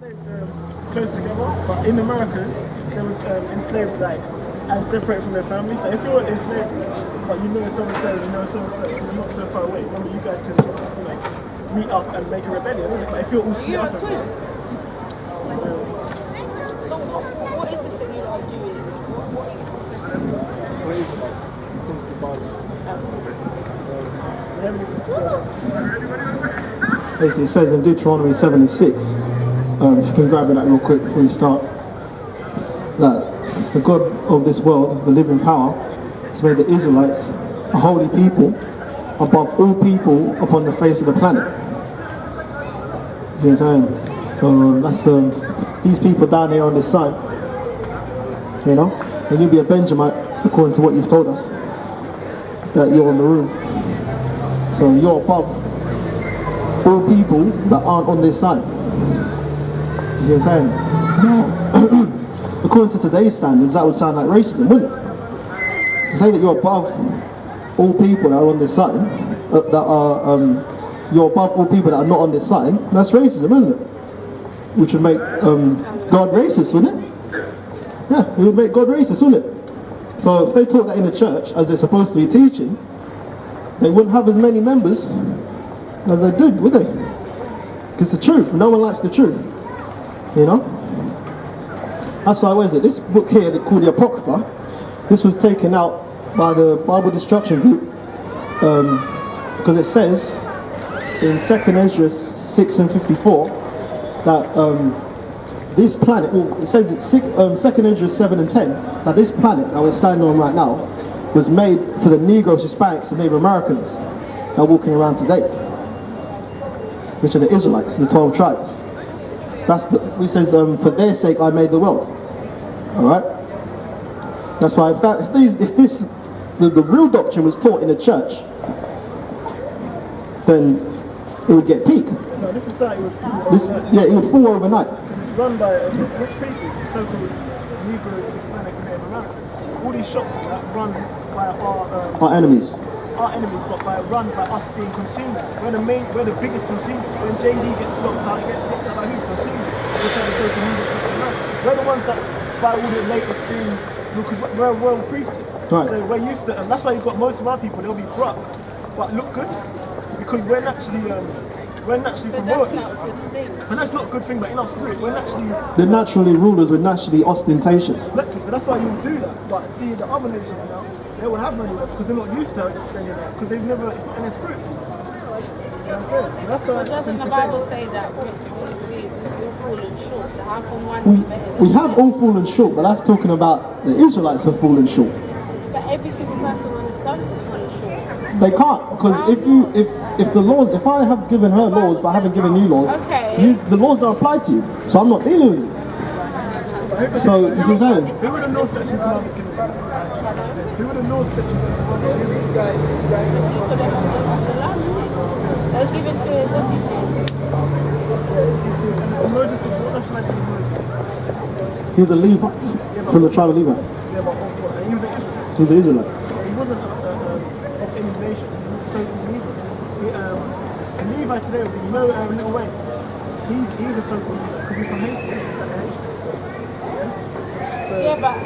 Close together, but in Americas, there was enslaved and separated from their family. So if you're enslaved, but you know so-and-so, you're not so far away, remember you guys can meet up and make a rebellion. But if you're all split up, so what is this that you are doing? What are you Basically, it says in Deuteronomy 7:6. If you can grab it real quick before you start. That the God of this world, the living power, has made the Israelites a holy people above all people upon the face of the planet. See what I'm saying? So that's these people down here on this side. You know, and you'll be a Benjamite according to what you've told us. That you're in the room. So you're above all people that aren't on this side. You see what I'm saying? Now, according to today's standards, that would sound like racism, wouldn't it? To say that you're above all people that are on this side, you're above all people that are not on this side, that's racism, isn't it? Which would make God racist, wouldn't it? Yeah, it would make God racist, wouldn't it? So if they taught that in the church, as they're supposed to be teaching, they wouldn't have as many members as they did, would they? Because the truth, no one likes the truth. You know? That's why, what is it? This book here, they call the Apocrypha, this was taken out by the Bible Destruction Group because it says in 2nd Ezra 6:54 that this planet, it says in 2nd Ezra 7:10 that this planet that we're standing on right now was made for the Negroes, Hispanics and Native Americans that are walking around today, which are the Israelites, the 12 tribes. That's he says, for their sake I made the world. Alright? That's why if the real doctrine was taught in a church, then it would get peak. No, this society would fall overnight. Yeah, it would fall overnight. It's run by rich people, so-called Negroes, Hispanics and Native Americans. All these shops and that run by our enemies. Our enemies, but run by us being consumers. We're the biggest consumers. When JD gets flopped out, it gets flopped out by who? Consumers. Which are the so-called Negroes, we're the ones that buy all the latest things because we're a royal priesthood. Right. So we're used to, and that's why you've got most of our people, they'll be broke, but look good, because we're naturally from royalty. And that's not a good thing, but in our spirit, we're naturally... The naturally rulers were naturally ostentatious. Exactly, so that's why you do that. But see, the other nations now, they would have money because they're not used to spending it, because they've never, it's not in their spirit. You know what I'm saying? That's why. But doesn't the Bible say that we've all fallen short? So how come one be better than we have all fallen short, but that's talking about the Israelites have fallen short. But every single person on this planet is falling short. They can't, because if the laws, if I have given her laws but I haven't given you laws, the laws don't apply to you, so I'm not dealing with you. So, you know what I'm saying? Who would have known statute commandments can be? Who would have known statute commandments can be? This guy. The people that have the land, isn't it? So it's given to, what's his name? Moses was what nationality was Moses? He was a Levite, from the tribe of Levi. Yeah, but he was an Israelite. He was an Israelite. He wasn't of any nation. He was a so-called Levite. A Levite today would be Little Wayne. He's a so-called Levite because he's from Haiti. Yeah, but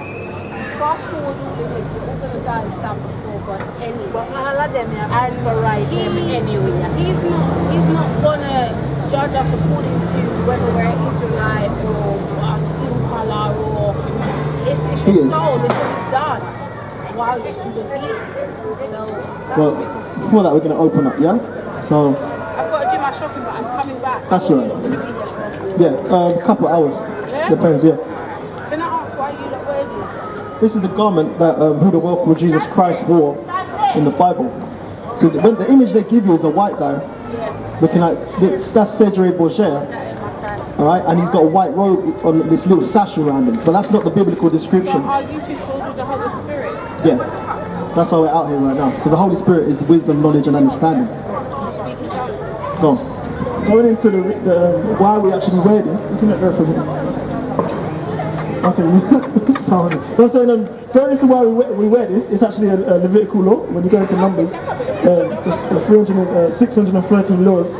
fast forward all of this, we're all going to die and stand before God anyway. And he's not going to judge us according to whether we're Israelite or our skin colour or it's your soul, it's what you've done while you're just here. So well, before that we're going to open up, yeah? So I've got to do my shopping, but I'm coming back. That's right. Yeah, a couple of hours. Yeah? Depends, yeah. Can I ask why you look wear this? This is the garment that who the welcome of Jesus Christ wore in the Bible. So when the image they give you is a white guy looking like that's Cedric Borgia, all right, and he's got a white robe on this little sash around him. But that's not the biblical description. Are you two filled with the Holy Spirit? Yeah, that's why we're out here right now, because the Holy Spirit is wisdom, knowledge, and understanding. So, going into the why we actually wear this, you can let go from here. Okay. I'm saying, going into why we wear this, it's actually a Levitical law. When you go into Numbers, 613 laws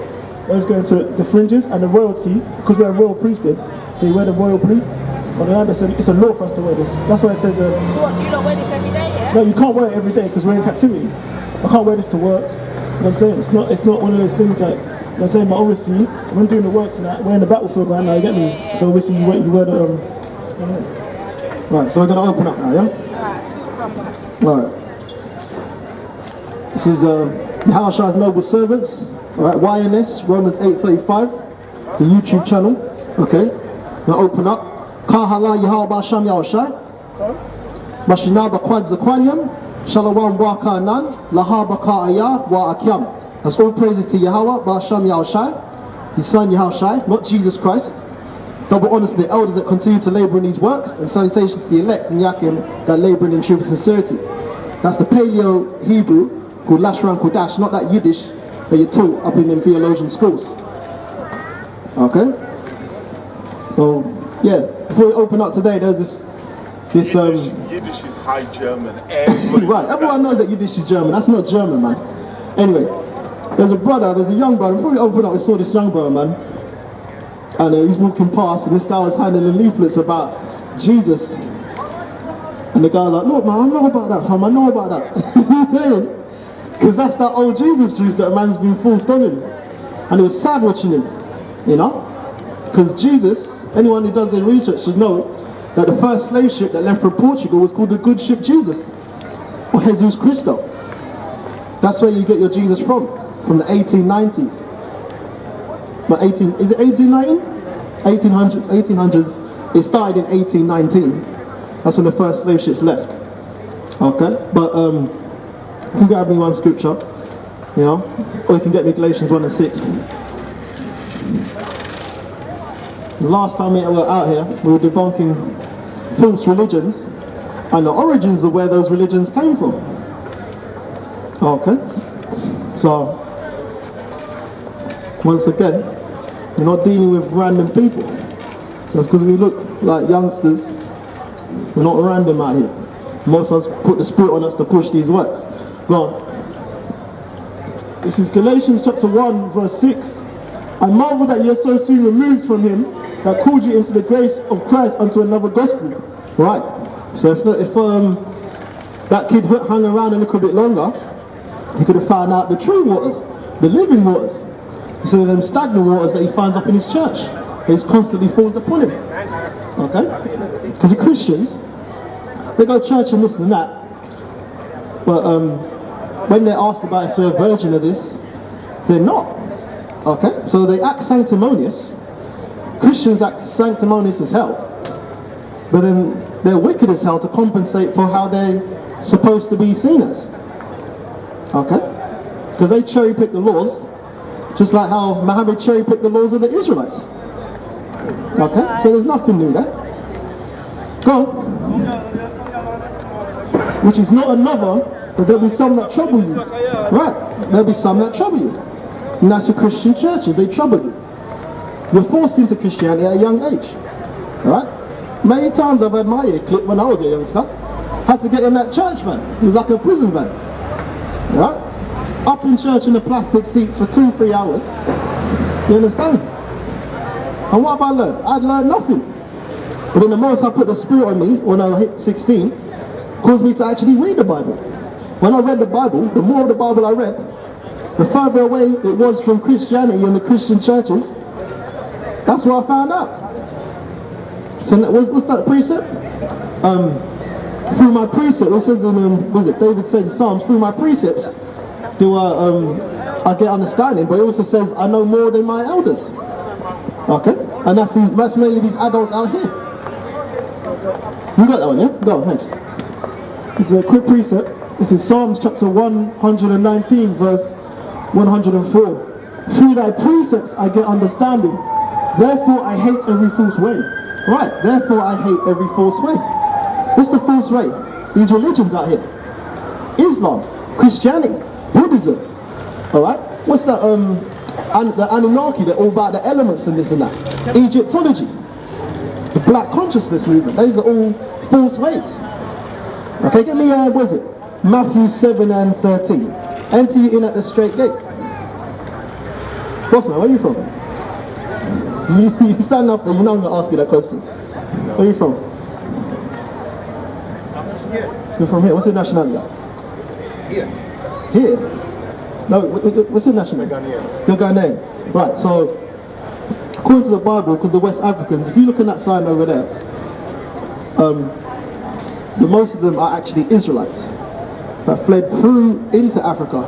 those going to the fringes and the royalty, because we're a royal priesthood, so you wear the royal blue. On the other side, it's a law for us to wear this. That's why it says... So what, do you not wear this every day, yeah? No, you can't wear it every day because we're in captivity. I can't wear this to work. You know what I'm saying? It's not one of those things like... You know what I'm saying? But obviously, when doing the works and that, we're in the battlefield right now, you get me? Yeah. So obviously you wear the... Right, so we're going to open up now, yeah? Alright. This is YAHAWAH's Noble Servants. Alright, YNS, Romans 8:35. The YouTube channel. Okay. Now open up. Kahala YAHAWAH Sham Yahushai. Mashinaba Kwad Zakwanyam. Shalawam Wakanan. Lahaba Ka'aya Wa Akyam. That's all praises to Yahweh, Ba'asham Yahushai, his son Yahushai, not Jesus Christ. Double honors to the elders that continue to labor in these works, and salutations to the elect and Yakim that labor in truth and sincerity. That's the Paleo Hebrew called Lashran Kodash, not that Yiddish that you're taught up in them theologian schools. Okay? So, yeah, before we open up today, there's this Yiddish is high German. Right, everyone knows that Yiddish is German. That's not German, man. Anyway, there's a young brother. Before we open up, we saw this young brother, man. And he's walking past, and this guy was handing leaflets about Jesus. And the guy was like, look, man, I know about that, fam. I know about that. You see what I'm saying? Because that's that old Jesus juice that a man's been forced on him. And it was sad watching him, you know? Because Jesus, anyone who does their research should know that the first slave ship that left from Portugal was called the Good Ship Jesus, or Jesus Cristo. That's where you get your Jesus from the 1890s. But is it 1819? 1800s. It started in 1819. That's when the first slave ships left. Okay, but you can grab me one scripture, you know, or you can get me Galatians 1:6. The last time we were out here, we were debunking false religions and the origins of where those religions came from. Okay, so once again, you're not dealing with random people. Just because we look like youngsters, we're not random out here. Most of us put the spirit on us to push these works. Go on. This is Galatians chapter 1 verse 6. I marvel that you're so soon removed from him that called you into the grace of Christ unto another gospel. Right. So if that kid hung around a little bit longer, he could have found out the true waters, the living waters. Instead of them stagnant waters that he finds up in his church. That constantly falls upon him. Okay? Because the Christians, they go to church and this and that. But when they're asked about if they're a virgin of this, they're not. Okay? So they act sanctimonious. Christians act sanctimonious as hell. But then they're wicked as hell to compensate for how they're supposed to be seen as. Okay? Because they cherry pick the laws, just like how Muhammad cherry picked the laws of the Israelites. Okay? So there's nothing new there. Go on. Which is not another, but there'll be some that trouble you. Right? There'll be some that trouble you. And that's your Christian churches, they trouble you. You're forced into Christianity at a young age. Alright? Many times I've had my ear clipped when I was a youngster. Had to get in that church van. It was like a prison van. Alright? Up in church in the plastic seats for 2-3 hours. You understand? And what have I learned? I'd learned nothing. But then the most I put the spirit on me when I hit 16 caused me to actually read the Bible. When I read the Bible, the more of the Bible I read, the further away it was from Christianity and the Christian churches. That's what I found out. So what's that precept? Through my precept, it says in David said in Psalms, through my precepts do I get understanding, but it also says I know more than my elders. Okay? And that's mainly these adults out here. You got that one, yeah? Go on, thanks. This is a quick precept. This is Psalms chapter 119 verse 104. Through thy precepts I get understanding. Therefore I hate every false way. Right, therefore I hate every false way. What's the false way? These religions out here. Islam, Christianity, Buddhism. Alright? What's that, the Anunnaki, they're all about the elements and this and that. Egyptology. The Black Consciousness movement. Those are all false ways. Okay, get me, what is it? Matthew 7 and 13. Enter you in at the straight gate. Boss man, where are you from? You stand up and you know I'm going to ask you that question. Where are you from? You're from here. What's your nationality? Here. Here? No, what's your nationality? Ghanaian. You're Ghanaian. Right, so according to the Bible, because the West Africans, if you look at that sign over there, the most of them are actually Israelites that fled through into Africa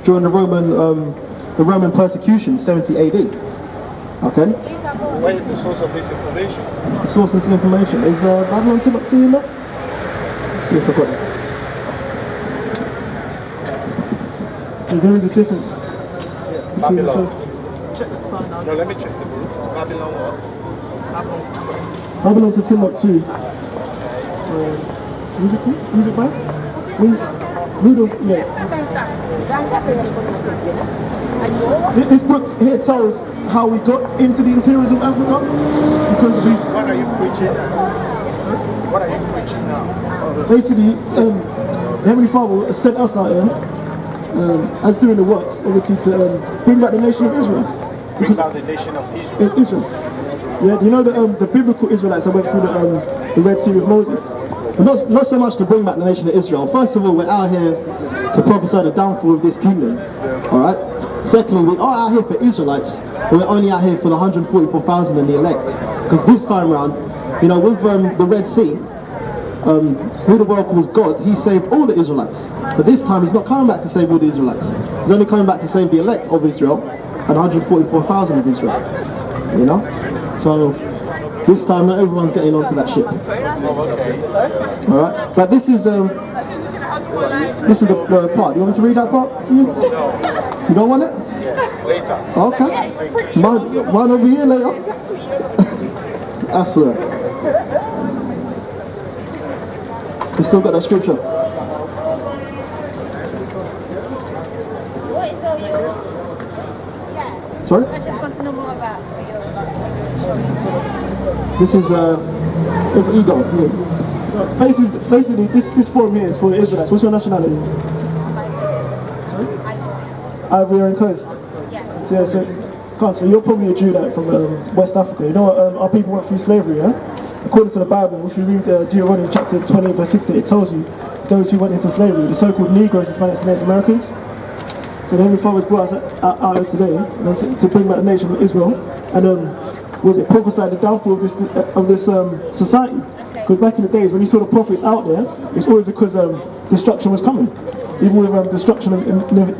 during the Roman persecution, 70 AD. Okay? Where is the source of this information? The source of this information is Babylon Timbuktu in that? Let's see if I got it. There is a difference. Babylon. Check the sign out. No, let me check the book. Babylon what? Babylon to Timbuktu. Who's it called? Who's it by? Rudolph, yeah. This book here tells how we got into the interiors of Africa. Because we... What are you preaching now? What are you preaching now? Basically, the Heavenly Father sent us out here as doing the works, obviously, to bring back the nation of Israel. Bring back the nation of Israel. Israel. Yeah, you know the biblical Israelites that went through the Red Sea with Moses? But not so much to bring back the nation of Israel. First of all, we're out here to prophesy the downfall of this kingdom. Alright? Secondly, we are out here for Israelites, but we're only out here for the 144,000 and the elect. Because this time round, you know, with the Red Sea, who the world calls God, he saved all the Israelites. But this time he's not coming back to save all the Israelites. He's only coming back to save the elect of Israel and 144,000 of Israel. You know? So this time not everyone's getting onto that ship. Alright? But this is the part. You want me to read that part for you? You don't want it? Yeah, later. Okay. Mine over here later. That's right. You still got that scripture? What is all your... Yeah. Sorry? I just want to know more about your... This is ego. Yeah. Basically, this forum here is for the Israelites. What's your nationality? Ivory Coast. Yes. Yeah, so you're probably a Jew from West Africa. You know what? Our people went through slavery, yeah? According to the Bible, if you read Deuteronomy chapter 20 verse 60, it tells you those who went into slavery, the so-called Negroes, Hispanics and Native Americans. So the Heavenly Father has brought us out here today to bring back the nation of Israel and prophesied the downfall of this society. Because back in the days when you saw the prophets out there, it's always because destruction was coming. Even with destruction of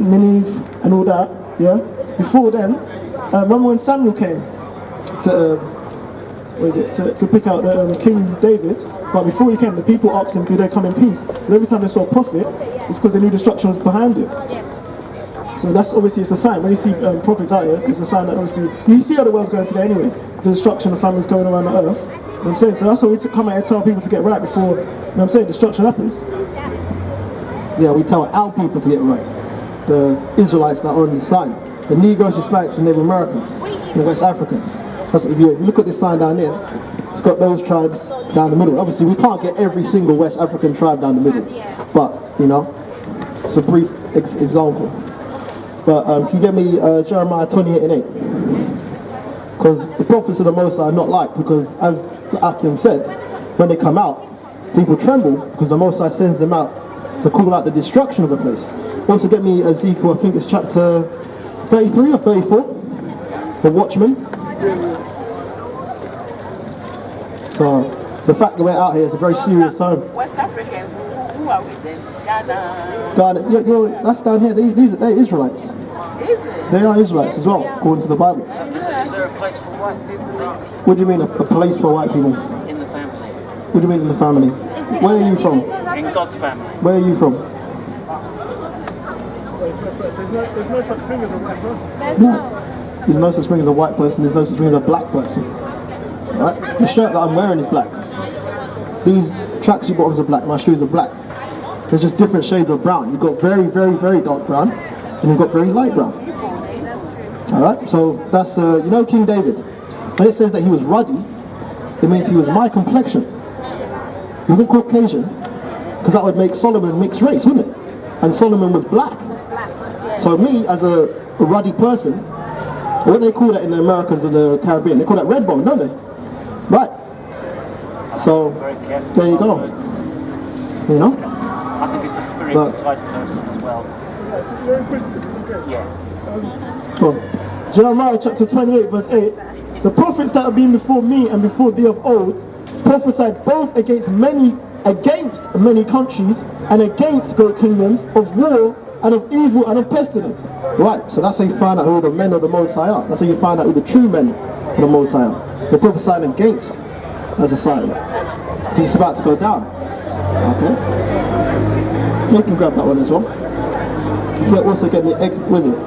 Nineveh and all that, yeah. Before then, remember when Samuel came to pick out King David, but before he came, the people asked him, "Do they come in peace?" And every time they saw a prophet, it's because they knew destruction was behind it. So that's obviously it's a sign. When you see prophets out here, it's a sign that obviously you see how the world's going today anyway. The destruction of families going around the earth. You know what I'm saying? So that's why we come out and tell people to get right before, you know what I'm saying, destruction happens. Yeah, we tell our people to get right. The Israelites that are on the sign. The Negroes, Hispanics and Native Americans. The West Africans. That's, if you look at this sign down there, it's got those tribes down the middle. Obviously we can't get every single West African tribe down the middle. But, you know, it's a brief example. But can you get me Jeremiah 28 and 8? Because the prophets of the Most High are not liked, because as Akim said, when they come out, people tremble because the Most High sends them out to call out the destruction of the place. Also get me Ezekiel, I think it's chapter 33 or 34, the watchman. So the fact that we're out here is a very serious time. West Africans, who are we then? Ghana. God, that's down here. They're Israelites. Is it? They are Israelites as well, according to the Bible. Is there a place for white people What do you mean a place for white people? in the family? What do you mean in the family? Where are you from? In God's family? Where are you from? There's no such thing as a white person. There's no such thing as a white person, there's no such thing as a black person. Right? The shirt that I'm wearing is black. These tracksuit bottoms are black, my shoes are black. There's just different shades of brown. You've got very, very, very dark brown, and you've got very light brown. Alright, so that's, you know King David. When it says that he was ruddy, it means he was my complexion. He wasn't Caucasian, because that would make Solomon mixed race, wouldn't it? And Solomon was black. So me, as a a ruddy person, what they call that in the Americas and the Caribbean, they call that red bone, don't they? Right. So, there you go. You know? I think it's the spirit But- inside the person as well. So you're inquisitive, it's okay. Yeah. Go on. Jeremiah chapter 28 verse 8. The prophets that have been before me and before thee of old prophesied both against many countries and against great kingdoms, of war and of evil and of pestilence. Right, so that's how you find out who the men of the Most High are. That's how you find out who the true men of the Most High are. They're prophesying against a society. Because it's about to go down. Okay? You can grab that one as well. You can also get the, what is it?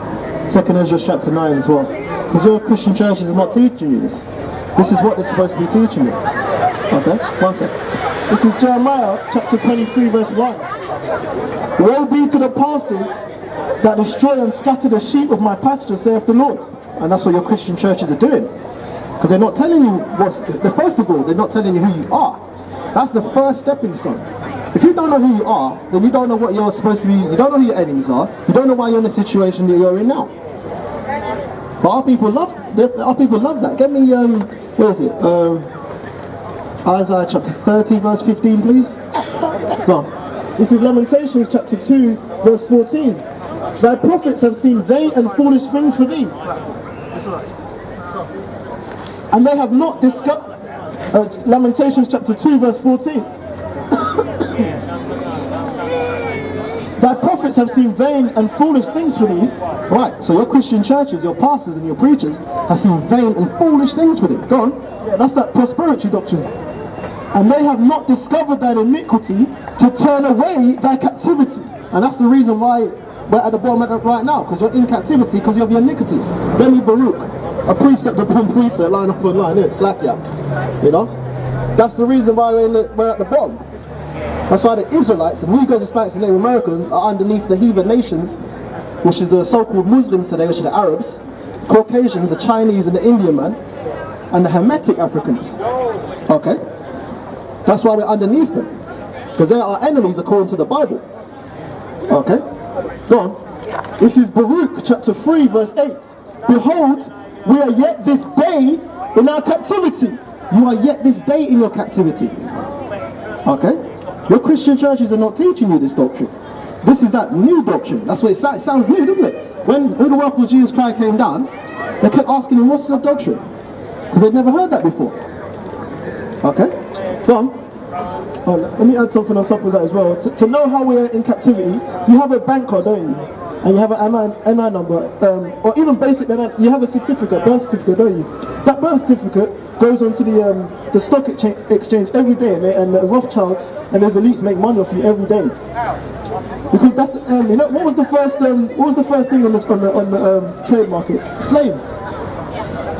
2nd Ezra chapter 9 as well. Because your Christian churches are not teaching you this. This is what they're supposed to be teaching you. Okay? One sec. This is Jeremiah chapter 23 verse 1. Woe be to the pastors that destroy and scatter the sheep of my pasture, saith the Lord. And that's what your Christian churches are doing. Because they're not telling you first of all, they're not telling you who you are. That's the first stepping stone. If you don't know who you are, then you don't know what you're supposed to be, you don't know who your enemies are, you don't know why you're in the situation that you're in now. But our people love that. Get me, where is it? Isaiah chapter 30 verse 15 please. Go on. This is Lamentations chapter 2 verse 14. Thy prophets have seen vain and foolish things for thee, and they have not discovered. Lamentations chapter 2 verse 14. Thy prophets have seen vain and foolish things for thee. Right, so your Christian churches, your pastors and your preachers have seen vain and foolish things for them. Go on. Yeah, that's that prosperity doctrine. And they have not discovered thine iniquity to turn away thy captivity. And that's the reason why we're at the bottom right now, because you're in captivity because of your iniquities. Beni Baruch, a precept upon precept, line upon line, it's slack ya. You know? That's the reason why we're at the bottom. That's why the Israelites, the Negroes, Hispanics and Native Americans are underneath the heathen nations, which is the so-called Muslims today, which are the Arabs, Caucasians, the Chinese and the Indian man, and the Hamitic Africans. Okay? That's why we're underneath them. Because they are our enemies according to the Bible. Okay? Go on. This is Baruch chapter 3 verse 8. Behold, we are yet this day in our captivity. You are yet this day in your captivity. Okay? Your Christian churches are not teaching you this doctrine. This is that new doctrine. That's what it sounds new, doesn't it? When Who the World with Jesus Christ came down, they kept asking him, what's the doctrine? Because they'd never heard that before. Okay? Go on. Let me add something on top of that as well. To know how we're in captivity, you have a bank card, don't you? And you have an NI number, or even basic, you have a certificate, birth certificate, don't you? That birth certificate goes onto the stock exchange every day, and the Rothschilds and those elites make money off you every day. Because that's you know, what was the first thing on the trade markets? Slaves.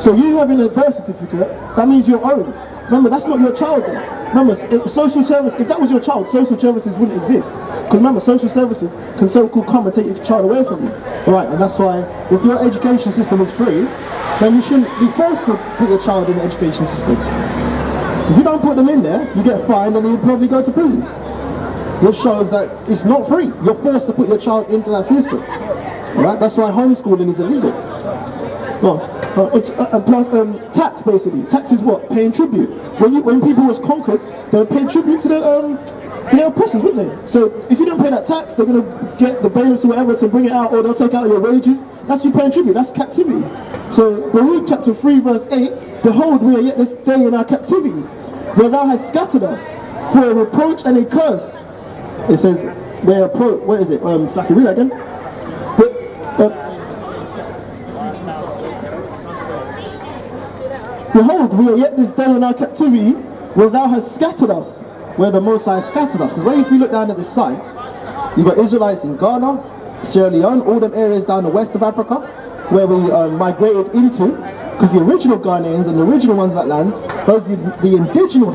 So you having a birth certificate, that means you're owned. Remember, that's not your child then. Remember, social service, if that was your child, social services wouldn't exist. Because remember, social services can so-called come and take your child away from you. Right, and that's why if your education system is free, then you shouldn't be forced to put your child in the education system. If you don't put them in there, you get fined and then you probably go to prison. Which shows that it's not free. You're forced to put your child into that system. Alright, that's why homeschooling is illegal. Well, plus tax basically. Tax is what? Paying tribute. When people was conquered, they would pay tribute to their oppressors, wouldn't they? So if you don't pay that tax, they're going to get the bailiffs or whatever to bring it out, or they'll take out your wages. That's you paying tribute. That's captivity. So Baruch chapter 3 verse 8, behold, we are yet this day in our captivity, where thou hast scattered us for a reproach and a curse. It says, where is it? Slacky, read that again. Behold, we are yet this day in our captivity, where thou hast scattered us. Where the Most High scattered us. Because if you look down at this sign, you've got Israelites in Ghana, Sierra Leone, all them areas down the west of Africa, where we migrated into, because the original Ghanaians and the original ones of that land, those are the indigenous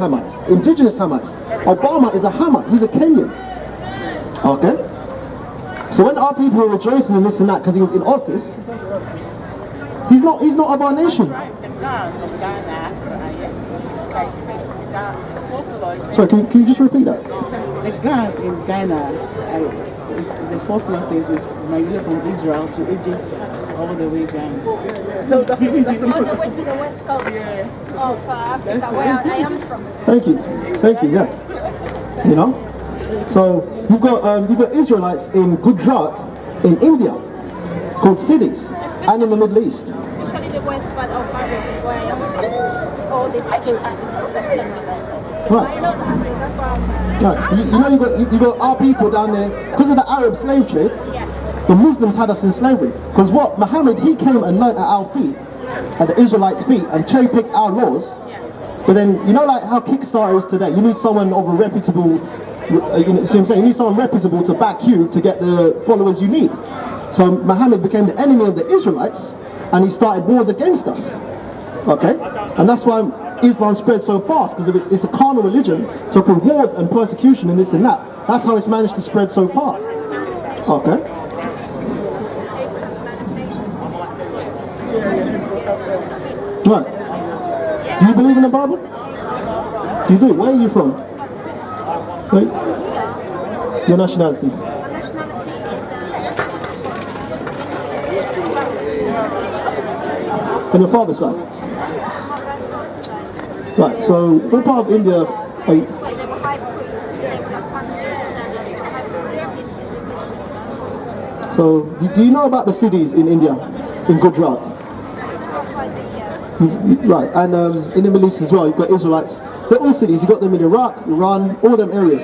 Hamites. Obama is a Hamite, he's a Kenyan. Okay? So when our people were rejoicing in this and that because he was in office, he's not of our nation. The guns of Ghana, it's like folklore. Sorry, can you just repeat that? The guns in Ghana, the folklore says with migrated from Israel to Egypt all the way down. So that's the All point. the way to the west coast of Africa, where I am from. Thank you, yeah. You know, so you've got Israelites in Gujarat, in India, called cities, and in the Middle East. Especially the west part of Africa is where I am from. All this access for Muslim. Right. I know that, that's why I'm Right. You know you got our people down there because of the Arab slave trade. yes. The Muslims had us in slavery. Because what Muhammad, he came and learnt at our feet, at the Israelites' feet, and cherry-picked our laws. But then, you know, like how Kickstarter is today, you need someone of a reputable, you know, see what I'm saying? You need someone reputable to back you to get the followers you need. So Muhammad became the enemy of the Israelites, and he started wars against us. Okay? And that's why Islam spread so fast, because it's a carnal religion. So through wars and persecution and this and that, that's how it's managed to spread so far. Okay? Right. Do you believe in the Bible? You do? Where are you from? Wait. Your nationality? On your father's side? Right, so what part of India are you? So, do you know about the cities in India, in Gujarat? Right, and in the Middle East as well, you've got Israelites. They're all cities, you've got them in Iraq, Iran, all them areas.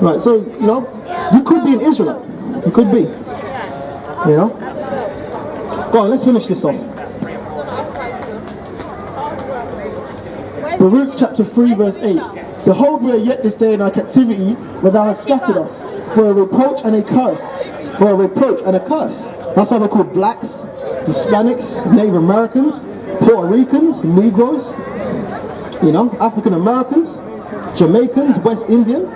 Right, so, you know, you could be an Israelite. You could be. You know? Go on, let's finish this off. Baruch chapter 3 verse 8. Behold, we are yet this day in our captivity, where thou hast scattered us, for a reproach and a curse. For a reproach and a curse. That's why they're called blacks, Hispanics, Native Americans, Puerto Ricans, Negroes, you know, African Americans, Jamaicans, West Indian.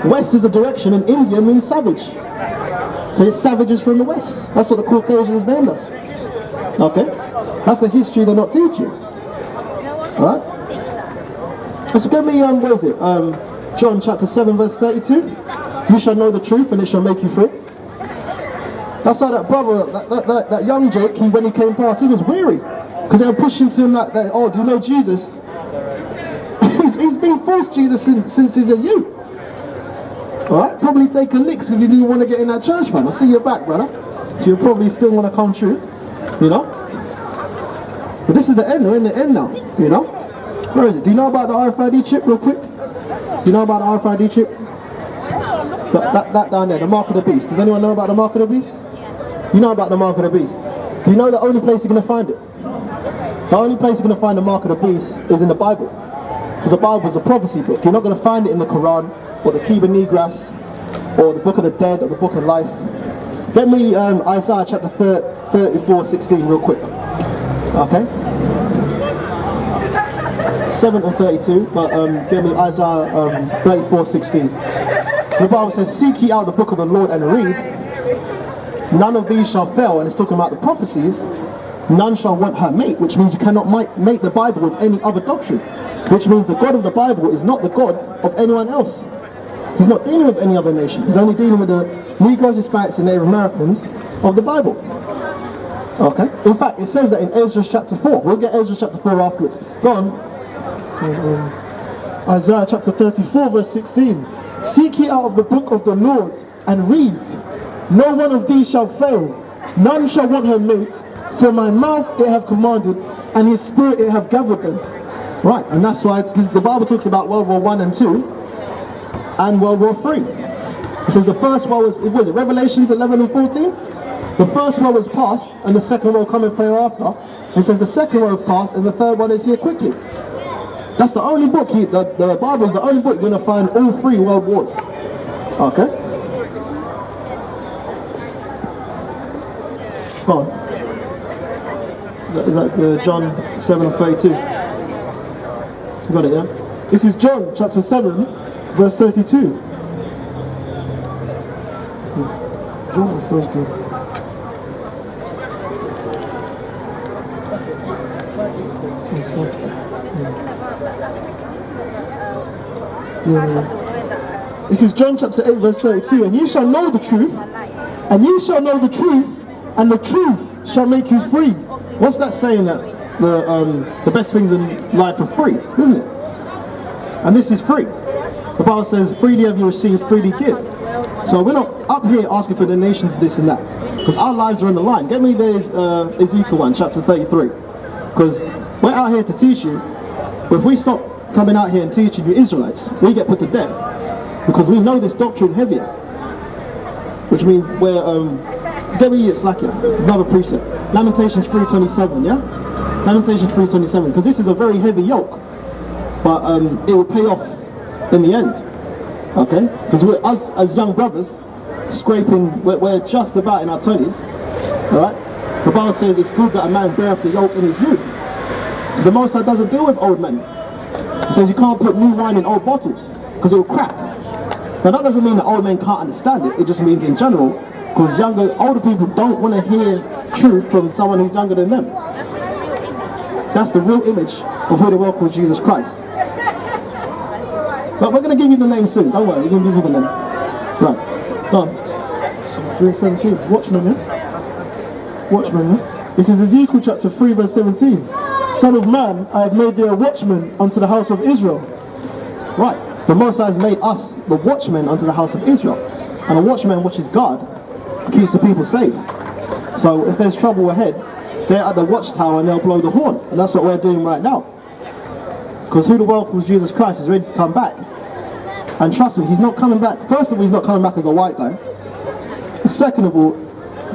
West is a direction and India means savage. So it's savages from the West. That's what the Caucasians named us. Okay? That's the history they're not teaching. Alright? So give me, what is it? John chapter 7 verse 32. You shall know the truth and it shall make you free. That's why that brother, that young Jake, when he came past, he was weary. Because they were pushing to him like, oh, do you know Jesus? he's been false Jesus since he's a youth. Alright? Probably taking licks because he didn't want to get in that church, man. I see your back, brother. So you probably still want to come true. You know? But this is the end, we're in the end now. You know? Where is it? Do you know about the RFID chip real quick? Do you know about the RFID chip? That down there, the mark of the beast. Does anyone know about the mark of the beast? You know about the mark of the beast. Do you know the only place you're going to find it? The only place you're going to find the mark of the beast is in the Bible. Because the Bible is a prophecy book. You're not going to find it in the Quran, or the Kiba Negras, or the Book of the Dead, or the Book of Life. Get me Isaiah chapter 34:16 real quick. Okay? 7 and 32, but give me Isaiah 34:16. The Bible says, seek ye out the book of the Lord and read. None of these shall fail, and it's talking about the prophecies. None shall want her mate, which means you cannot make the Bible with any other doctrine. Which means the God of the Bible is not the God of anyone else. He's not dealing with any other nation. He's only dealing with the Negroes, Hispanics, and Native Americans of the Bible. Okay? In fact, it says that in Ezra chapter 4. We'll get Ezra chapter 4 afterwards. Go on. Isaiah chapter 34 verse 16. Seek ye out of the book of the Lord and read. No one of these shall fail. None shall want her mate. For my mouth it have commanded, and his spirit it have gathered them. Right, and that's why, because the Bible talks about World War I and II, and World War III. It says the first war was it Revelations 11 and 14? The first war was past, and the second war coming hereafter. It says the second war is past, and the third one is here quickly. That's the only book, the Bible is the only book you're going to find all three world wars. Okay? Go on. Is that John 7 and 32? You got it, yeah? This is John chapter 7, verse 32. John first John. Yeah. This is John chapter 8 verse 32. And ye shall know the truth, and ye shall know the truth, and the truth shall make you free. What's that saying? That the best things in life are free, isn't it? And this is free. The Bible says, freely have you received, freely give. So we're not up here asking for donations, this and that, because our lives are on the line. Get me there, Ezekiel 1, chapter 33. Because we're out here to teach you, but if we stop coming out here and teaching you Israelites, we get put to death, because we know this doctrine heavier. Which means we're, get me, it's like another precept. Lamentations 3:27, yeah? Lamentations 3:27, because this is a very heavy yoke, but it will pay off in the end. Okay, because we're us as young brothers scraping, we're just about in our 20s. Alright, the Bible says it's good that a man beareth the yoke in his youth, because the Most High doesn't deal with old men. He says you can't put new wine in old bottles because it will crack. Now that doesn't mean that old men can't understand it, it just means in general, because older people don't want to hear truth from someone who's younger than them. That's the real image of who they were called Jesus Christ. But we're going to give you the name soon, don't worry, we're going to give you the name. Right, go on. 3:17, Watchman, yeah? Watchman, yeah? This is Ezekiel chapter 3 verse 17. Son of man, I have made thee a watchman unto the house of Israel. Right, the Most High has made us the watchmen unto the house of Israel. And a watchman, which is God, keeps the people safe. So if there's trouble ahead, they're at the watchtower and they'll blow the horn. And that's what we're doing right now. Because who the world calls Jesus Christ is ready to come back. And trust me, he's not coming back. First of all, he's not coming back as a white guy. Second of all,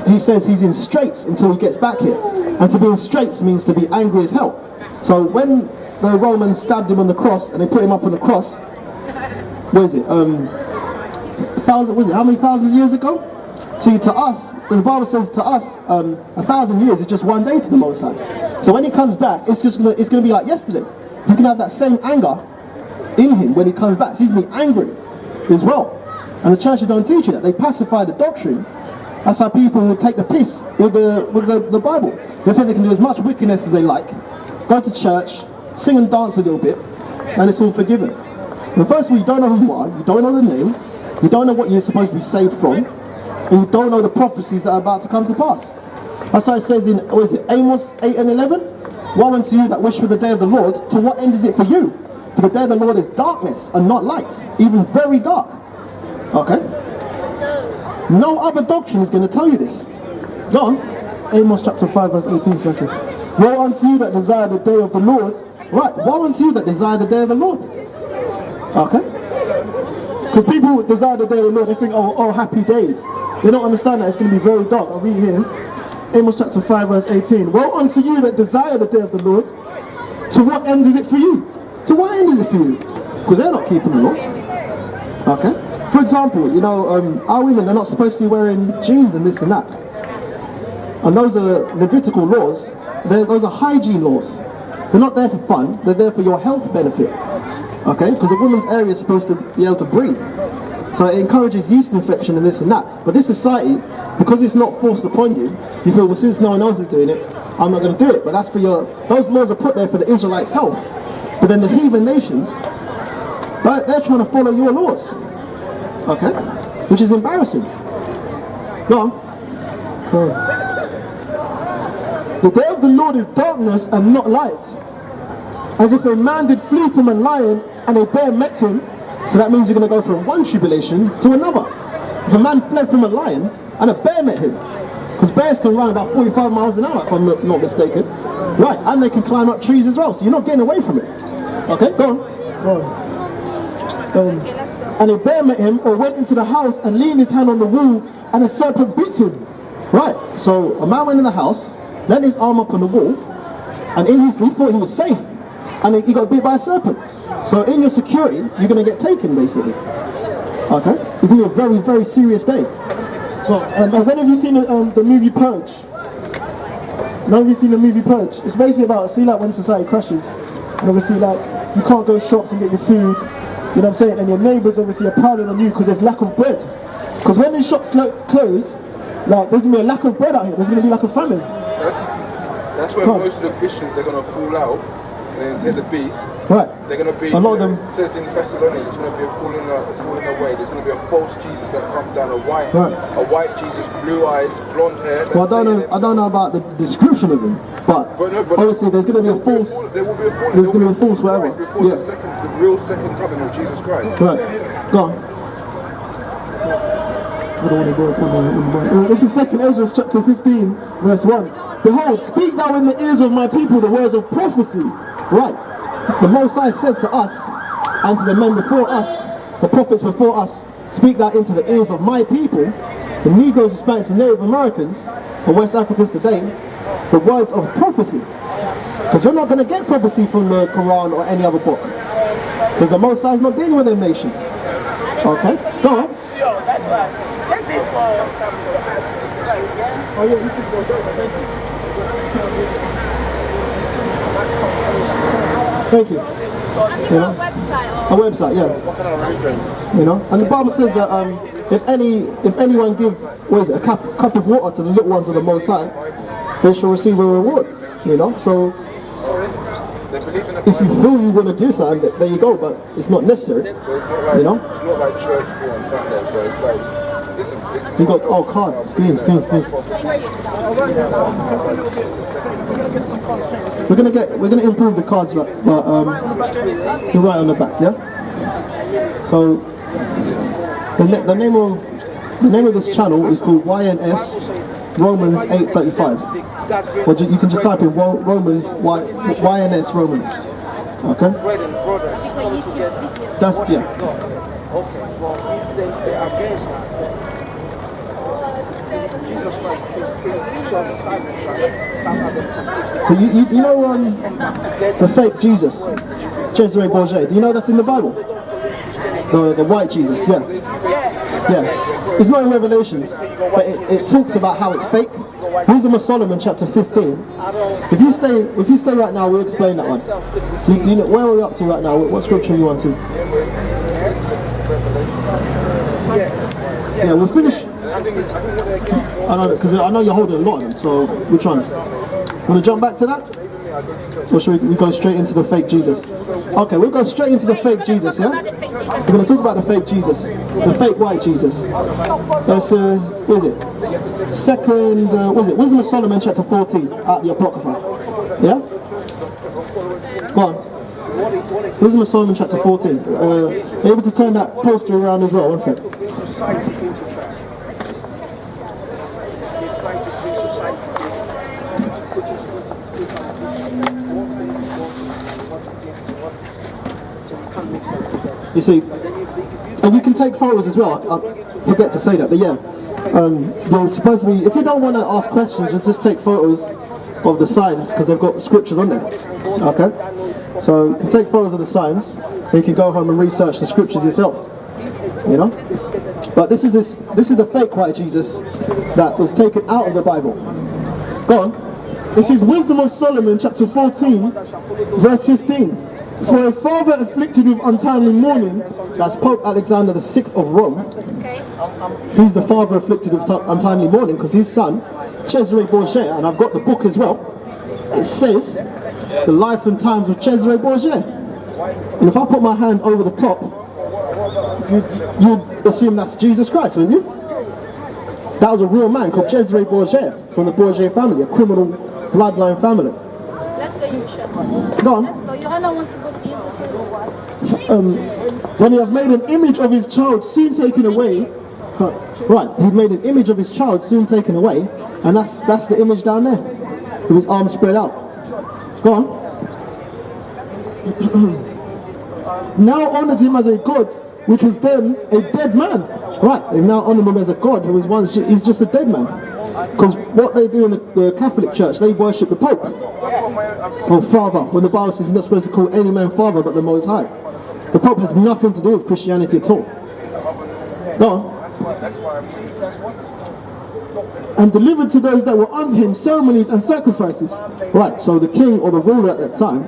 he says he's in straits until he gets back here. And to be in straits means to be angry as hell. So when the Romans stabbed him on the cross and they put him up on the cross, what is it? How many thousands of years ago? See, to us, the Bible says to us, 1,000 years is just one day to the Most High. So when he comes back, it's gonna be like yesterday. He's gonna have that same anger in him when he comes back. So he's gonna be angry as well. And the churches don't teach you that. They pacify the doctrine. That's how people will take the piss with the Bible. They think they can do as much wickedness as they like, go to church, sing and dance a little bit, and it's all forgiven. But first of all, you don't know who you are, you don't know the name, you don't know what you're supposed to be saved from, and you don't know the prophecies that are about to come to pass. That's why it says in, Amos 8 and 11? Woe unto you that wish for the day of the Lord, to what end is it for you? For the day of the Lord is darkness and not light, even very dark. Okay? No other doctrine is going to tell you this. Go on. Amos chapter 5 verse 18. Second. Woe unto you that desire the day of the Lord. Right. Woe unto you that desire the day of the Lord. Okay? Because people desire the day of the Lord, they think, oh, happy days. They don't understand that it's going to be very dark. I'll read here. Amos chapter 5 verse 18. Woe unto you that desire the day of the Lord. To what end is it for you? To what end is it for you? Because they're not keeping the laws. Okay? For example, you know, our women, they're not supposed to be wearing jeans and this and that. And those are Levitical laws. Those are hygiene laws. They're not there for fun. They're there for your health benefit. Okay? Because the woman's area is supposed to be able to breathe. So it encourages yeast infection and this and that. But this society, because it's not forced upon you, you feel, well, since no one else is doing it, I'm not going to do it. But that's for those laws are put there for the Israelites' health. But then the heathen nations, they're trying to follow your laws. Okay? Which is embarrassing. Go on. The day of the Lord is darkness and not light. As if a man did flee from a lion and a bear met him. So that means you're going to go from one tribulation to another. If a man fled from a lion and a bear met him. Because bears can run about 45 miles an hour if I'm not mistaken. Right, and they can climb up trees as well. So you're not getting away from it. Okay, go on. Go on. And a bear met him or went into the house and leaned his hand on the wall and a serpent bit him. Right, so a man went in the house, leant his arm up on the wall, and he thought he was safe. And he got bit by a serpent. So in your security, you're going to get taken basically. Okay? It's going to be a very, very serious day. Well, has any of you seen the movie Purge? None of you seen the movie Purge? It's basically about, see like when society crashes, and obviously like, you can't go to shops and get your food, you know what I'm saying? And your neighbours obviously are piling on you because there's lack of bread. Because when these shops close, like there's going to be a lack of bread out here, there's going to be like a famine. That's where most of the Christians, they're going to fall out. then take the beast. Right. They're going to be, a lot of them. it says in Thessalonians, it's going to be a falling away. There's going to be a false Jesus that comes down, a white Jesus, blue-eyed, blonde hair. Well, I don't know about the description of him, but obviously there's going to be a false. There will be a false. There's going to be a false whatever. Before the real second coming of Jesus Christ. Right. Go on. I don't want to go up on the this is 2 Ezra chapter 15, verse 1. Behold, speak thou in the ears of my people the words of prophecy. Right. The Most High said to us, and to the men before us, the prophets before us, speak thou into the ears of my people, the Negroes, Hispanics, and Native Americans, and West Africans today, the words of prophecy. Because you're not going to get prophecy from the Quran or any other book. Because the Most High is not dealing with them nations. Okay? Go on. Sure, that's right. Take this for example. Oh yeah, you can go. Thank you. Have you got a website? A website, yeah. You know, and the Bible says that if anyone give a cup of water to the little ones of the Most High, they shall receive a reward. You know, so if you feel you want to do something, there you go. But it's not necessary. You know. It's not like church school on Sunday, but it's like you got cards, screens. We're gonna improve the cards, but you're right on the back, yeah. So the name of this channel is called YNS Romans 8:35. Or you can just type in Romans YNS Romans. Okay. That's yeah. Okay, well, if they're against that, Jesus Christ so you know the fake Jesus, Cesare Borgia. Do you know that's in the Bible? The white Jesus, yeah. It's not in Revelations, but it talks about how it's fake. Wisdom of Solomon, chapter 15. If you stay right now, we'll explain that one. Do you know where are we up to right now? What scripture are you on to? Yeah, we'll finish. I know, because I know you're holding a lot of them, so we're trying. Want to jump back to that? Or should we go straight into the fake Jesus? Okay, we'll go straight into the fake Jesus, yeah? We're going to talk about the fake Jesus, the fake white Jesus. That's, what is it? Wisdom of Solomon, chapter 14, out the Apocrypha. Yeah? Go on. Wisdom of Solomon, chapter 14. Able to turn that poster around as well, one sec. society into church. They try to bring society which is so we can't mix them together. You see, and you can take photos as well. I forget to say that, but yeah. You're supposed to be, if you don't want to ask questions, just take photos of the signs because they've got scriptures on there. Okay? So you can take photos of the signs and you can go home and research the scriptures yourself. You know? But this is the fake white Jesus that was taken out of the Bible. Go on. This is Wisdom of Solomon, chapter 14, verse 15. For a father afflicted with untimely mourning, that's Pope Alexander VI of Rome. He's the father afflicted with untimely mourning because his son, Cesare Borgia, and I've got the book as well, it says, The Life and Times of Cesare Borgia. And if I put my hand over the top, you'd assume that's Jesus Christ, wouldn't you? That was a real man called Cesare Borgia from the Borgia family, a criminal bloodline family. Go on. When he have made an image of his child soon taken away, right, he made an image of his child soon taken away, and that's the image down there, with his arms spread out. Go on. Now honoured him as a god, which was then a dead man. Right, they've now honoured him as a god who was once, he's just a dead man. Because what they do in the Catholic Church, they worship the Pope, or Father, when the Bible says you're not supposed to call any man Father but the Most High. The Pope has nothing to do with Christianity at all. Go on. And delivered to those that were under him ceremonies and sacrifices. Right, so the king or the ruler at that time,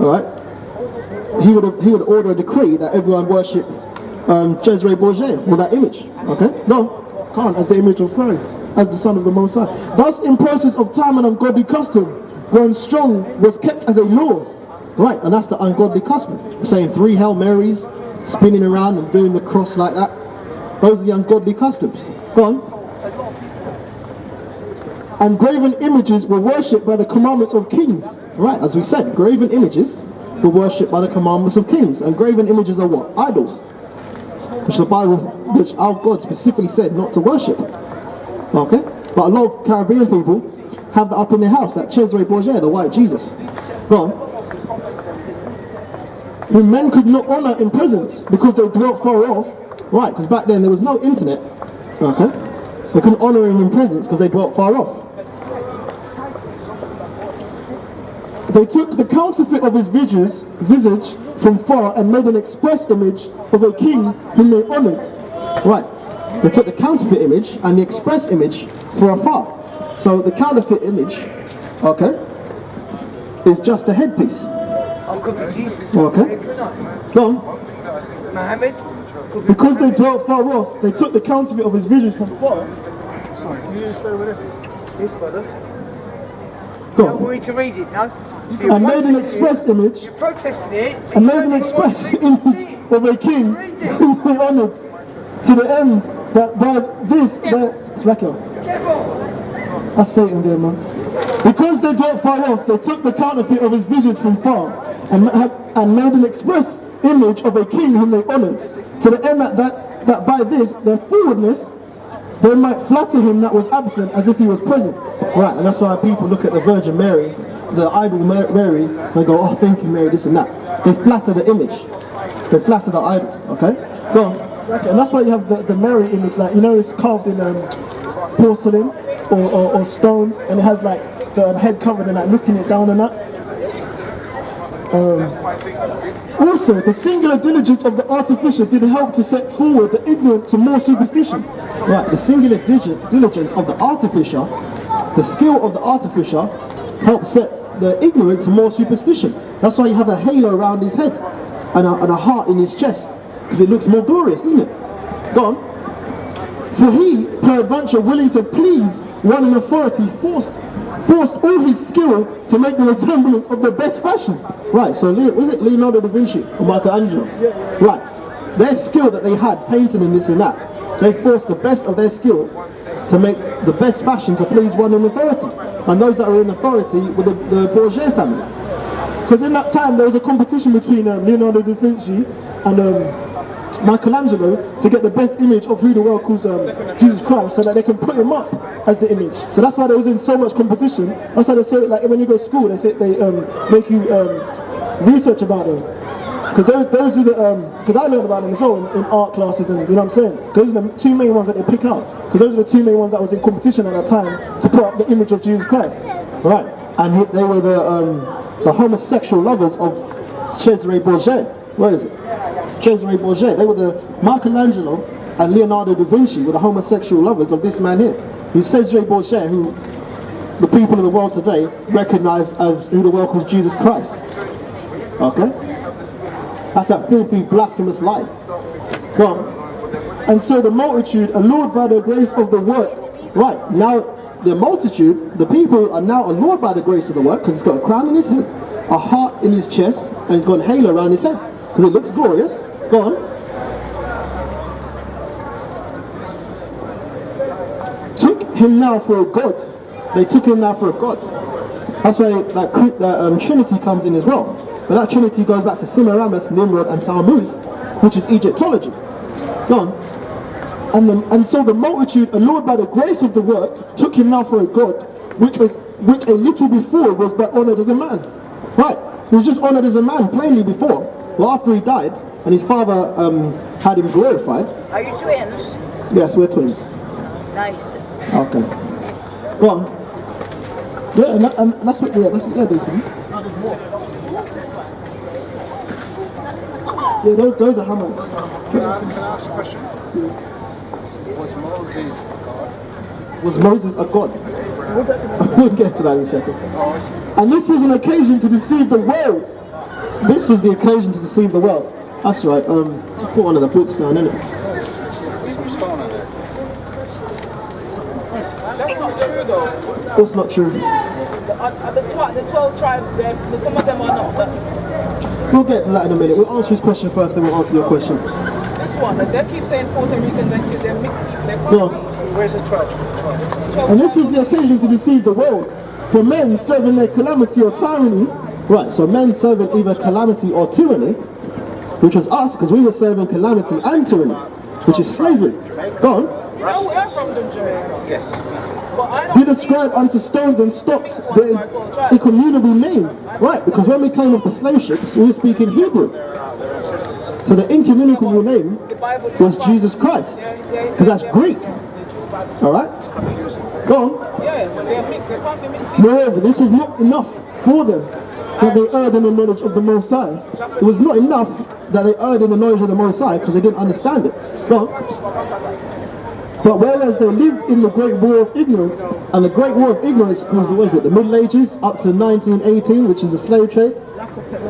alright, he would order a decree that everyone worship Cesare Borgia with that image. Okay? No, can't, as the image of Christ, as the Son of the Most High. Thus in process of time and ungodly custom, grown strong, was kept as a law. Right, and that's the ungodly custom. Saying 3 Hail Marys, spinning around and doing the cross like that. Those are the ungodly customs. Go on. And graven images were worshipped by the commandments of kings. Right, as we said, graven images were worshipped by the commandments of kings. And graven images are what? Idols. Which the Bible, which our God specifically said not to worship. Okay? But a lot of Caribbean people have that up in their house, that Cesare Borgia, the white Jesus. Go on. Whom men could not honor in presence because they dwelt far off. Right, because back then there was no internet. Okay? So they couldn't honor him in presence because they dwelt far off. They took the counterfeit of his visage from far and made an express image of a king whom they honored. Right. They took the counterfeit image and the express image for afar. So the counterfeit image, okay, is just a headpiece. Okay. Go on. Because they dwelt far off, they took the counterfeit of his visage from far. Sorry, can you just stay over there? Yes, brother. Go on. Want me to read it now? And made an express image. You're protesting it. And made an express image of a king whom they honoured, to the end that by this, that's Satan there, man. Because they dwelt far off, they took the counterfeit of his visage from far and made an express image of a king whom they honoured, to the end that by this, their forwardness, they might flatter him that was absent as if he was present. Right, and that's why people look at the Virgin Mary, the idol Mary, they go, oh, thank you, Mary, this and that. They flatter the image. They flatter the idol, okay? Go on. Okay, and that's why you have the Mary image, like, you know, it's carved in porcelain or stone, and it has like the head covered and like looking it down and that. Also, the singular diligence of the artificer did help to set forward the ignorant to more superstition. Right, the singular diligence of the artificer, the skill of the artificer, helped set the ignorant to more superstition. That's why you have a halo around his head and a heart in his chest, because it looks more glorious, doesn't it? Go on. For he, peradventure, willing to please one in authority, forced all his skill to make the resemblance of the best fashion. Right, so was it Leonardo da Vinci or Michelangelo? Right, their skill that they had, painting and this and that, they forced the best of their skill to make the best fashion to please one in authority. And those that are in authority were the Borgia family. Because in that time there was a competition between Leonardo da Vinci and Michelangelo to get the best image of who the world calls Jesus Christ, so that they can put him up as the image. So that's why there was in so much competition. That's why they say, like, when you go to school, they say they make you research about them. Because those are the, because I learned about them as well in art classes, and you know what I'm saying? Those are the 2 main ones that they pick out. Because those are the 2 main ones that was in competition at that time to put up the image of Jesus Christ. Right, and they were the homosexual lovers of Cesare Borgia. Where is it? Cesare Borgia. They were the Michelangelo and Leonardo da Vinci were the homosexual lovers of this man here. Who's Cesare Borgia, who the people of the world today recognize as who the world calls Jesus Christ. Okay? That's that filthy, blasphemous lie. Go on. And so the multitude, allured by the grace of the work. Right, now the multitude, the people are now allured by the grace of the work, because he's got a crown on his head, a heart in his chest, and he's got a halo around his head, because it looks glorious. Go on. Took him now for a god. They took him now for a god. That's why that Trinity comes in as well. But that Trinity goes back to Semiramis, Nimrod, and Tammuz, which is Egyptology. Go on. And so the multitude, allured by the grace of the work, took him now for a god, which a little before was but honoured as a man. Right, he was just honoured as a man plainly before. Well, after he died, and his father had him glorified. Are you twins? Yes, we're twins. Nice. Okay. Go on. Yeah, and that's what, yeah, they see. Yeah, those are hammers. Can I ask a question? Yeah. Was Moses a god? Was Moses a god? We'll get to that in a second. Oh, I see. And this was an occasion to deceive the world. This was the occasion to deceive the world. That's right. Put one of the books down, innit? Some stone on there. That's not true though. What's not true? The 12 tribes there, some of them are not, but We'll get to that in a minute. We'll answer his question first, then we'll answer your question. This one, they keep saying Puerto Ricans and they're mixed people. They Go on. Where's his 12? And this was the occasion to deceive the world. For men serving their calamity or tyranny, right, so men serving either calamity or tyranny, which was us, because we were serving calamity and tyranny, which is slavery. Go on. No, we're from Jamaica. Yes. But I don't Did ascribe unto stones and stocks the incommunicable name. Right, because when we came off the slave ships, we were speaking Hebrew. So the incommunicable name was Jesus Christ, because that's Greek. Alright? Go on. Yeah, they're mixed. They can't be mixed. Moreover, this was not enough for them that they erred in the knowledge of the Most High. It was not enough that they erred in the knowledge of the Most High because they didn't understand it. Go on. But whereas they lived in the great war of ignorance, and the great war of ignorance was, what is it, the Middle Ages up to 1918, which is the slave trade.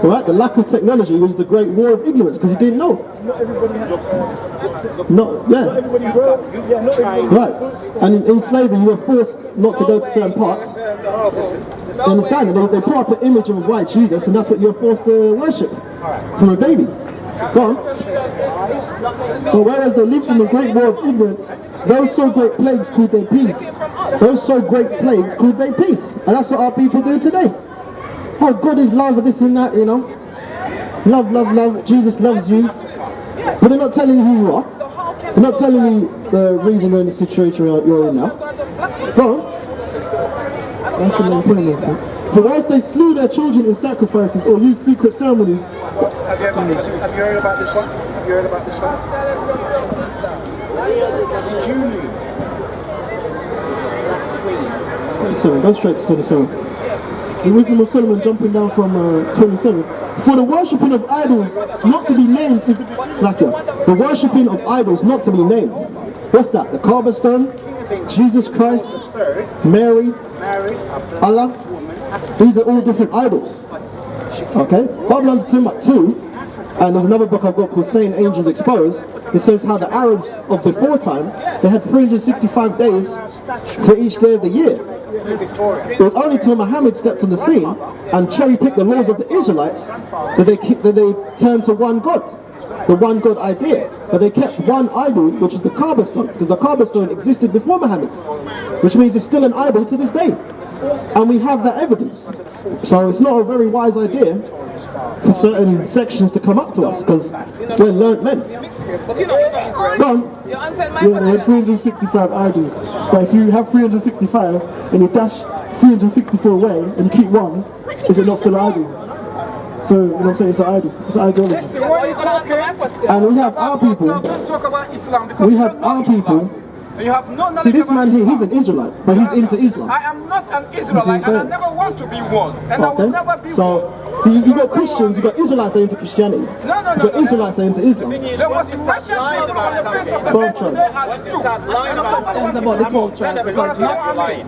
Right, the lack of technology was the great war of ignorance because he didn't know. Not everybody had access. Not, Not yeah. everybody wrote. Yeah, not everybody. Right, and in slavery you were forced not to go to certain parts. You understand? They put up an image of a white Jesus, and that's what you're forced to worship from a baby. Go on. But whereas they lived in the great war of ignorance, those so great plagues called their peace. Those so great plagues called their peace. And that's what our people do today. Oh, God is love, this and that, you know. Love, love, love. Jesus loves you. But they're not telling you who you are. They're not telling you the reason you're in the situation you're in now. Go on. That's the main point. For whilst they slew their children in sacrifices or used secret ceremonies. Have you heard about this one? Have you heard about this one? 27, go straight to 27. The wisdom of Solomon jumping down from 27. For the worshipping of idols not to be named is the worshipping of idols not to be named. What's that? The Kaaba stone, Jesus Christ, Mary, Allah. These are all different idols. Okay? Babylon's Timbuktu, and there's another book I've got called Saying Angels Exposed. It says how the Arabs of before time, they had 365 days for each day of the year. It was only till Muhammad stepped on the scene and cherry-picked the laws of the Israelites that they turned to one God, the one God idea. But they kept one idol, which is the Kaaba stone, because the Kaaba stone existed before Muhammad, which means it's still an idol to this day. And we have that evidence. So it's not a very wise idea for certain sections to come up to us, because we're learnt men. But you know, Israel. Go on. You answered my Yeah, they had 365 idols. But if you have 365 and you dash 364 away and you keep one, is it not still an idol? So, you know what I'm saying? It's an idol. It's an ideology. Why are you going to answer my question? And we have our people. Don't talk about Islam because We you have don't know our Islam. people. You have no knowledge See, this about man here, Islam. he's an Israelite, but he's into Islam. I am not an Israelite and I never want to be one. And I will never be one. So you got Christians, you got Israelites that are into Christianity. No. You got Israelites that are into Islam. The most Russian people on the face of the Go on, earth today are the Jews. It's about the 12 tribes. Because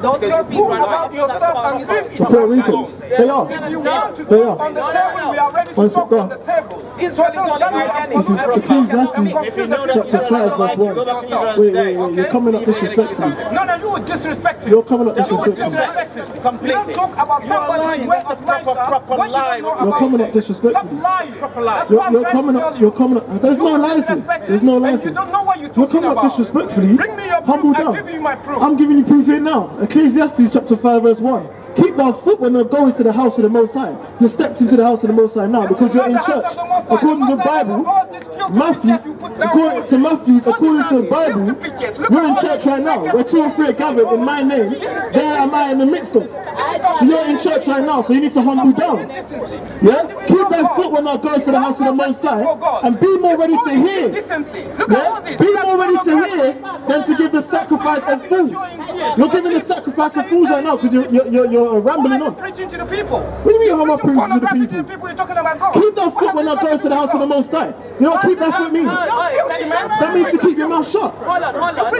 those Just people talk about yourself and live The Islam. Puerto Ricans, they are. If you want to They talk are. on the table, we are ready to One talk second. on the table. Israel is only organic. This is Ecclesiastes chapter 5 verse 1. Wait, you're coming up disrespectfully. No, you would disrespect him. You're coming up You would disrespectfully. disrespect him. You don't talk about somebody who wears a proper lie. You're coming up disrespectfully. Stop lying. That's what I'm You're trying coming to tell up. you. You're coming up. There's no license. There's no And you license. don't know what you're You're talking coming up about. disrespectfully. Bring me your Humble proof. I'll down. give you my proof. I'm giving you proof here now. Ecclesiastes chapter 5 verse 1. Keep thy foot when thou goest to the house of the Most High. You stepped into the house of the Most High now because you're in church. According to the Bible, Matthew, according to Matthews, according to the Bible, we're in church right now. Where 2 or 3 are gathered in my name, there am I in the midst of. So you're in church right now, so you need to humble down. Yeah? Keep thy foot when thou goest to the house of the Most High, and be more ready to hear. Yeah? Be more ready to hear than to give the sacrifice of fools. You're giving the sacrifice of fools right now because you're rambling on. Preaching to the people. What do you mean how am I preaching to the people? You're talking about God. Keep that foot when thou goes to the house of the Most High. You know what keep that foot means? That means to keep your mouth shut. Hold on.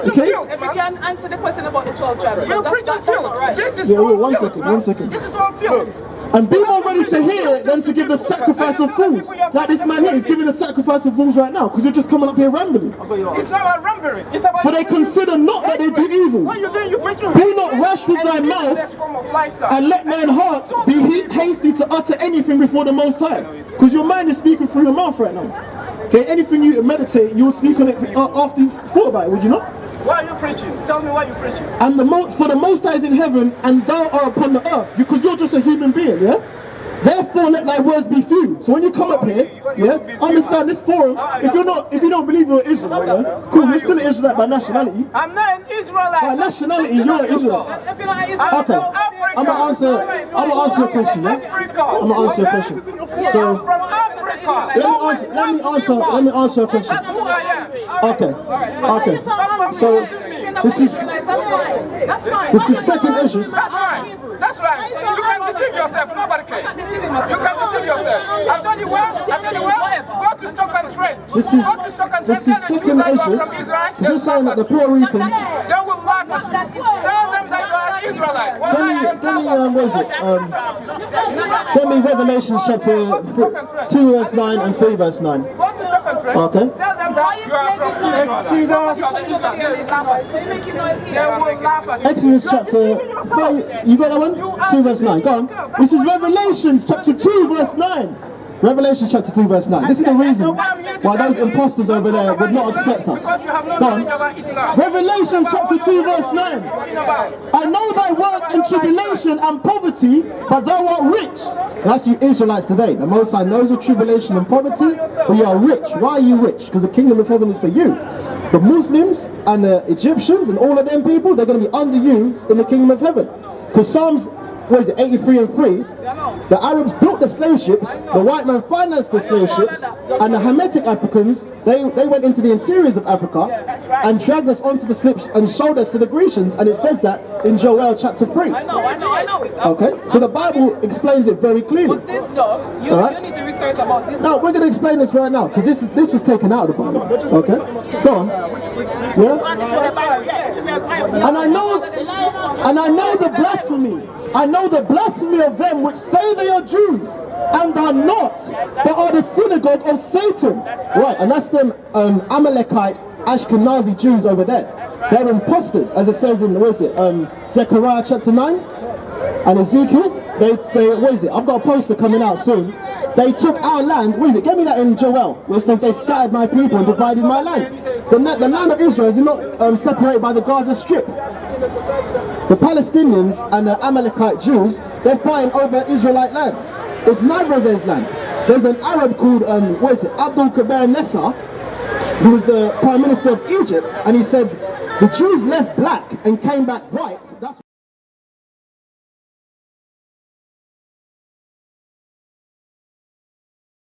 Okay? If you can answer the question about the 12 tribes. You're preaching that's filth. not right. This is Yeah, all wait, filth, man. one second. This is all filth. And be more ready to hear than to give the sacrifice of fools. Like this man here is giving the sacrifice of fools right now, because you're just coming up here rambling. It's not about rambling. It's about. For they consider not that they do evil. What you doing? You preaching. Be not rash with thy mouth, and let thine heart be hasty to utter anything before the Most High. Because your mind is speaking through your mouth right now. Okay, anything you meditate, you'll speak on it after you've thought about it, would you not? Why are you preaching? Tell me why you're preaching. And for the Most High is in heaven, and thou art upon the earth, because you're just a human being, yeah? Therefore let thy words be few. So when you come up here, yeah, understand this forum, if you don't believe you're an Israelite, yeah, cool, you're still an Israelite by nationality. I'm not an Israelite. By nationality, you're an Israelite. Okay, I'm gonna answer your question, yeah? I'm gonna answer your question. So From Africa. let me answer your question. That's who I am. Okay. So this is second issues. That's right. That's right. You can deceive yourself. Nobody can. You can deceive yourself. I tell you what. Go to stock and trade. This is second issues. Because you're saying that the Puerto Ricans. They will laugh at you. Tell them that you are an Israelite. Give me Revelation chapter 2 verse 9 and 3 verse 9. Go to stock and trade. Okay. Tell them that you are from Exodus. They will laugh at you. Exodus chapter 3, you got that one? 2 verse 9, go on. This is Revelations chapter 2 verse 9. Revelation chapter 2 verse 9. This is the reason why those imposters over there would not accept us. Go on. Revelation chapter 2 verse 9. I know thy work and tribulation and poverty, but thou art rich. That's you Israelites today. The Most High knows your tribulation and poverty, but you are rich. Why are you rich? Because the kingdom of heaven is for you. The Muslims and the Egyptians and all of them people, they're going to be under you in the kingdom of heaven. Because Psalms, 83 and 3, the Arabs built the slave ships, the white man financed the slave ships, and the Hamitic Africans, they went into the interiors of Africa and dragged us onto the ships and sold us to the Grecians, and it says that in Joel chapter 3. I know it. Okay, so the Bible explains it very clearly. But this though, you need to research about this. No, we're going to explain this right now, because this was taken out of the Bible. Okay, go on. Yeah? And I know the blasphemy. I know the blasphemy of them which say they are Jews and are not, but are the synagogue of Satan. Right, and that's them Amalekite Ashkenazi Jews over there. They're imposters, as it says in, Zechariah chapter 9 and Ezekiel. They I've got a poster coming out soon. They took our land, get me that in Joel, where it says they scattered my people and divided my land. The land of Israel is not separated by the Gaza Strip. The Palestinians and the Amalekite Jews, they're fighting over Israelite land. It's neither of theirs land. There's an Arab called, Abdul Kabir Nessar, who was the Prime Minister of Egypt, and he said, the Jews left black and came back white. That's